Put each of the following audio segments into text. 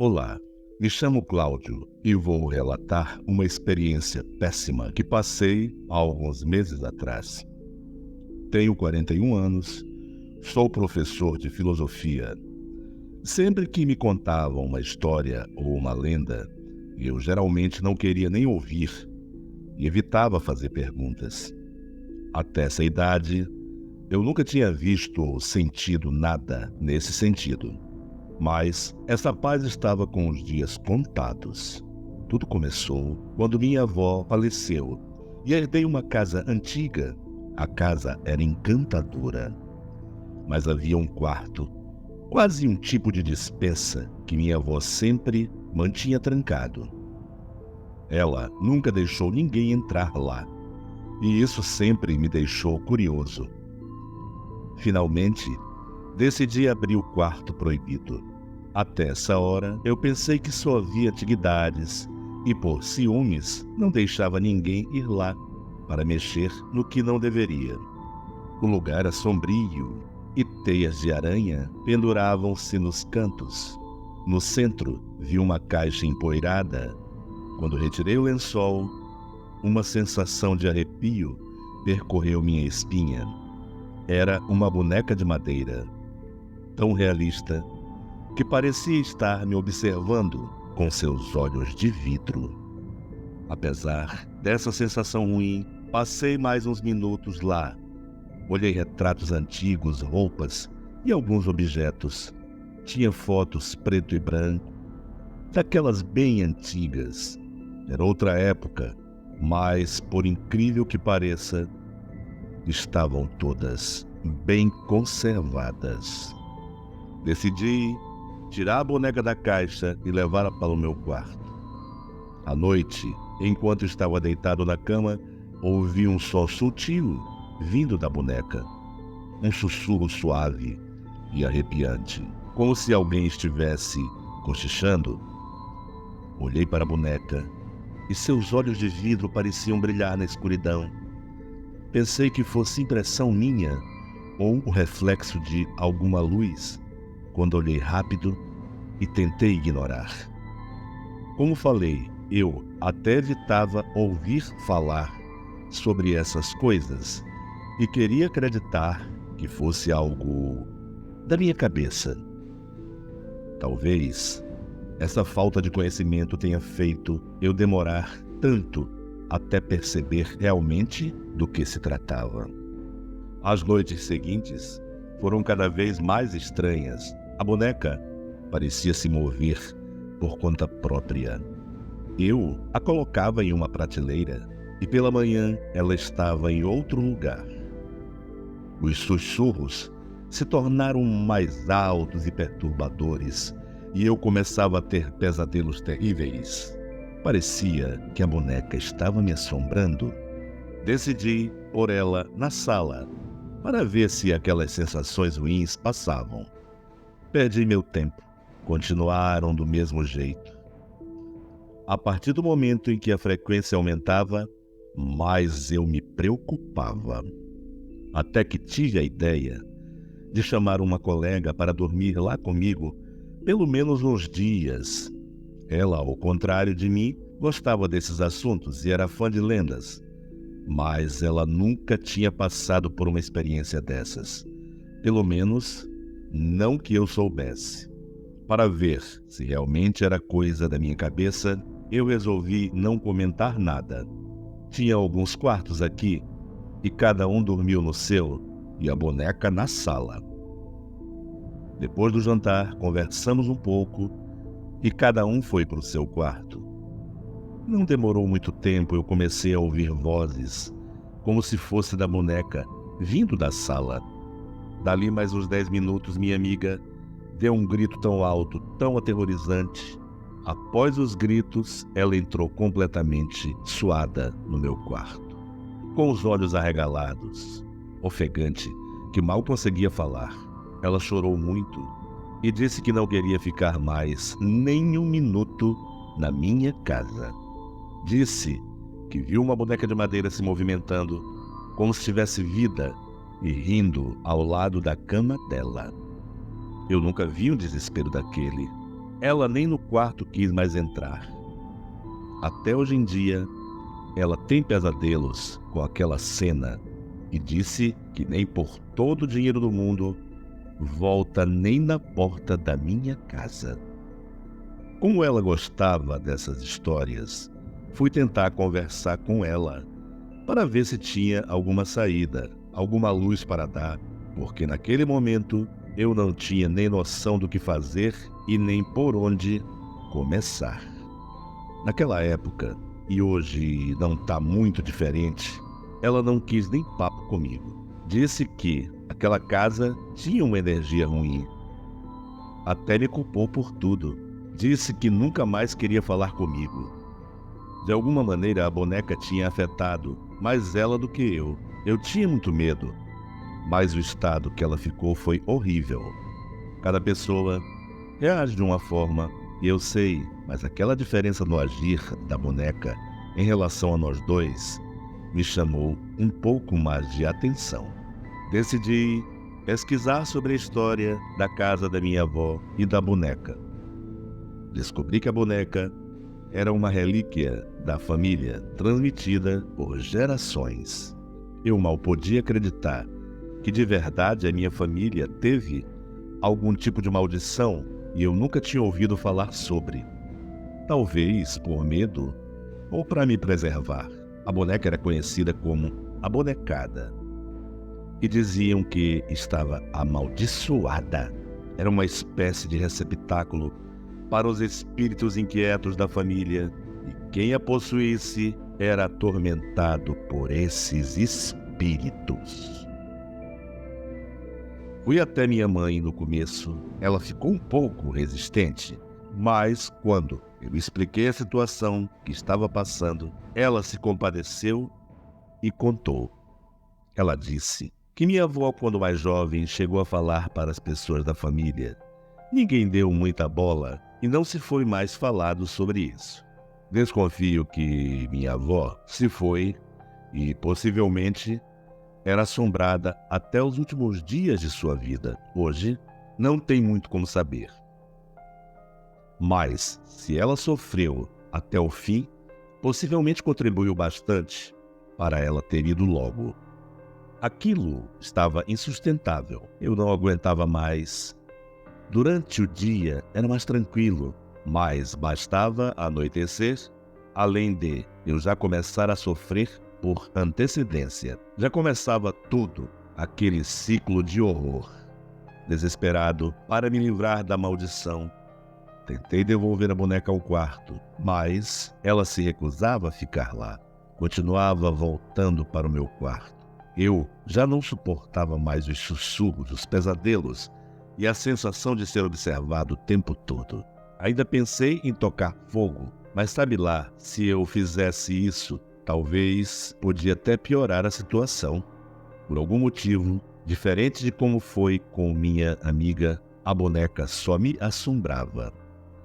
Olá, me chamo Cláudio e vou relatar uma experiência péssima que passei há alguns meses atrás. Tenho 41 anos, sou professor de filosofia. Sempre que me contavam uma história ou uma lenda, eu geralmente não queria nem ouvir e evitava fazer perguntas. Até essa idade, eu nunca tinha visto ou sentido nada nesse sentido. Mas essa paz estava com os dias contados. Tudo começou quando minha avó faleceu e herdei uma casa antiga. A casa era encantadora, mas havia um quarto, quase um tipo de despensa, que minha avó sempre mantinha trancado. Ela nunca deixou ninguém entrar lá, e isso sempre me deixou curioso. Finalmente, decidi abrir o quarto proibido. Até essa hora, eu pensei que só havia antiguidades e, por ciúmes, não deixava ninguém ir lá para mexer no que não deveria. O lugar era sombrio e teias de aranha penduravam-se nos cantos. No centro, vi uma caixa empoeirada. Quando retirei o lençol, uma sensação de arrepio percorreu minha espinha. Era uma boneca de madeira, tão realista, que parecia estar me observando com seus olhos de vidro. Apesar dessa sensação ruim, passei mais uns minutos lá. Olhei retratos antigos, roupas e alguns objetos. Tinha fotos preto e branco, daquelas bem antigas. Era outra época, mas, por incrível que pareça, estavam todas bem conservadas. Decidi tirar a boneca da caixa e levá-la para o meu quarto. À noite, enquanto estava deitado na cama, ouvi um som sutil vindo da boneca. Um sussurro suave e arrepiante, como se alguém estivesse cochichando. Olhei para a boneca e seus olhos de vidro pareciam brilhar na escuridão. Pensei que fosse impressão minha ou o reflexo de alguma luz, quando olhei rápido e tentei ignorar. Como falei, eu até evitava ouvir falar sobre essas coisas e queria acreditar que fosse algo da minha cabeça. Talvez essa falta de conhecimento tenha feito eu demorar tanto até perceber realmente do que se tratava. As noites seguintes foram cada vez mais estranhas. A boneca parecia se mover por conta própria. Eu a colocava em uma prateleira e pela manhã ela estava em outro lugar. Os sussurros se tornaram mais altos e perturbadores e eu começava a ter pesadelos terríveis. Parecia que a boneca estava me assombrando. Decidi pôr ela na sala para ver se aquelas sensações ruins passavam. Perdi meu tempo. Continuaram do mesmo jeito. A partir do momento em que a frequência aumentava, mais eu me preocupava. Até que tive a ideia de chamar uma colega para dormir lá comigo pelo menos uns dias. Ela, ao contrário de mim, gostava desses assuntos e era fã de lendas. Mas ela nunca tinha passado por uma experiência dessas. Pelo menos, não que eu soubesse. Para ver se realmente era coisa da minha cabeça, eu resolvi não comentar nada. Tinha alguns quartos aqui e cada um dormiu no seu e a boneca na sala. Depois do jantar, conversamos um pouco e cada um foi para o seu quarto. Não demorou muito tempo, eu comecei a ouvir vozes, como se fosse da boneca, vindo da sala. Dali mais uns 10 minutos, minha amiga deu um grito tão alto, tão aterrorizante. Após os gritos, ela entrou completamente suada no meu quarto, com os olhos arregalados, ofegante, que mal conseguia falar. Ela chorou muito e disse que não queria ficar mais nem um minuto na minha casa. Disse que viu uma boneca de madeira se movimentando, como se tivesse vida, e rindo ao lado da cama dela. Eu nunca vi um desespero daquele. Ela nem no quarto quis mais entrar. Até hoje em dia, ela tem pesadelos com aquela cena e disse que nem por todo o dinheiro do mundo volta nem na porta da minha casa. Como ela gostava dessas histórias, fui tentar conversar com ela para ver se tinha alguma saída, alguma luz para dar, porque naquele momento eu não tinha nem noção do que fazer e nem por onde começar. Naquela época, e hoje não está muito diferente, ela não quis nem papo comigo. Disse que aquela casa tinha uma energia ruim. Até me culpou por tudo. Disse que nunca mais queria falar comigo. De alguma maneira a boneca tinha afetado mais ela do que eu. Eu tinha muito medo, mas o estado que ela ficou foi horrível. Cada pessoa reage de uma forma, e eu sei, mas aquela diferença no agir da boneca em relação a nós dois me chamou um pouco mais de atenção. Decidi pesquisar sobre a história da casa da minha avó e da boneca. Descobri que a boneca era uma relíquia da família transmitida por gerações. Eu mal podia acreditar que de verdade a minha família teve algum tipo de maldição e eu nunca tinha ouvido falar sobre. Talvez por medo ou para me preservar. A boneca era conhecida como a bonecada e diziam que estava amaldiçoada. Era uma espécie de receptáculo para os espíritos inquietos da família e quem a possuísse era atormentado por esses espíritos. Fui até minha mãe no começo. Ela ficou um pouco resistente, mas quando eu expliquei a situação que estava passando, ela se compadeceu e contou. Ela disse que minha avó, quando mais jovem, chegou a falar para as pessoas da família. Ninguém deu muita bola e não se foi mais falado sobre isso. Desconfio que minha avó se foi e possivelmente era assombrada até os últimos dias de sua vida. Hoje, não tem muito como saber. Mas, se ela sofreu até o fim, possivelmente contribuiu bastante para ela ter ido logo. Aquilo estava insustentável. Eu não aguentava mais. Durante o dia era mais tranquilo, mas bastava anoitecer, além de eu já começar a sofrer por antecedência. Já começava tudo, aquele ciclo de horror. Desesperado para me livrar da maldição, tentei devolver a boneca ao quarto, mas ela se recusava a ficar lá. Continuava voltando para o meu quarto. Eu já não suportava mais os sussurros, os pesadelos e a sensação de ser observado o tempo todo. Ainda pensei em tocar fogo, mas sabe lá, se eu fizesse isso, talvez podia até piorar a situação. Por algum motivo, diferente de como foi com minha amiga, a boneca só me assombrava.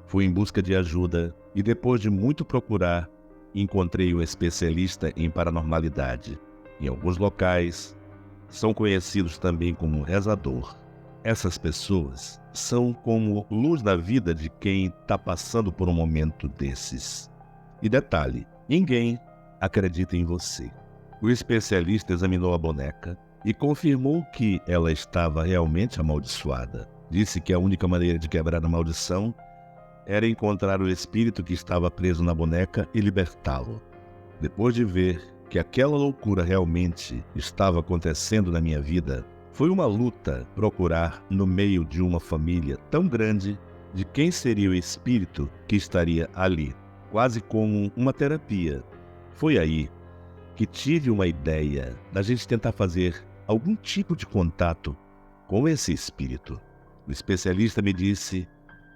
Fui em busca de ajuda e depois de muito procurar, encontrei um especialista em paranormalidade. Em alguns locais, são conhecidos também como rezador. Essas pessoas são como luz na vida de quem está passando por um momento desses. E detalhe, ninguém acredita em você. O especialista examinou a boneca e confirmou que ela estava realmente amaldiçoada. Disse que a única maneira de quebrar a maldição era encontrar o espírito que estava preso na boneca e libertá-lo. Depois de ver que aquela loucura realmente estava acontecendo na minha vida, foi uma luta procurar no meio de uma família tão grande de quem seria o espírito que estaria ali, quase como uma terapia. Foi aí que tive uma ideia da gente tentar fazer algum tipo de contato com esse espírito. O especialista me disse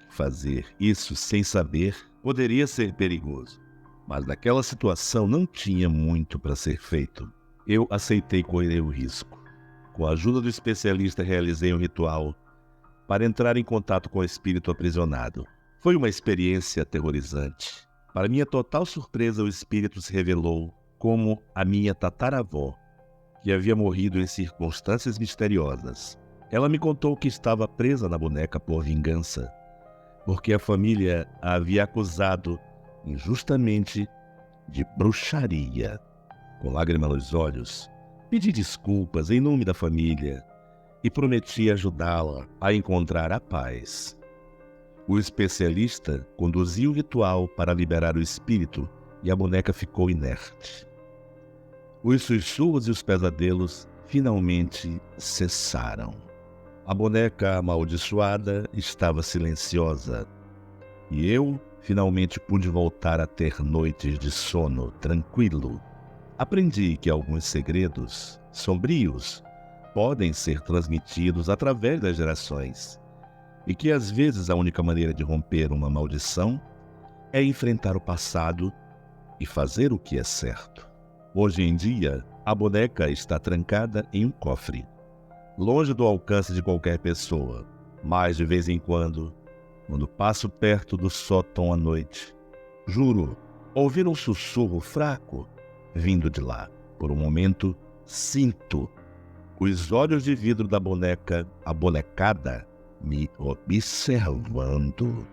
que fazer isso sem saber poderia ser perigoso, mas naquela situação não tinha muito para ser feito. Eu aceitei correr o risco. Com a ajuda do especialista, realizei um ritual para entrar em contato com o espírito aprisionado. Foi uma experiência aterrorizante. Para minha total surpresa, o espírito se revelou como a minha tataravó, que havia morrido em circunstâncias misteriosas. Ela me contou que estava presa na boneca por vingança, porque a família a havia acusado injustamente de bruxaria. Com lágrimas nos olhos, pedi desculpas em nome da família e prometi ajudá-la a encontrar a paz. O especialista conduziu o ritual para liberar o espírito e a boneca ficou inerte. Os sussurros e os pesadelos finalmente cessaram. A boneca amaldiçoada estava silenciosa e eu finalmente pude voltar a ter noites de sono tranquilo. Aprendi que alguns segredos sombrios podem ser transmitidos através das gerações e que às vezes a única maneira de romper uma maldição é enfrentar o passado e fazer o que é certo. Hoje em dia, a boneca está trancada em um cofre, longe do alcance de qualquer pessoa, mas de vez em quando passo perto do sótão à noite, juro ouvir um sussurro fraco vindo de lá. Por um momento, sinto os olhos de vidro da boneca, a bonecada, me observando.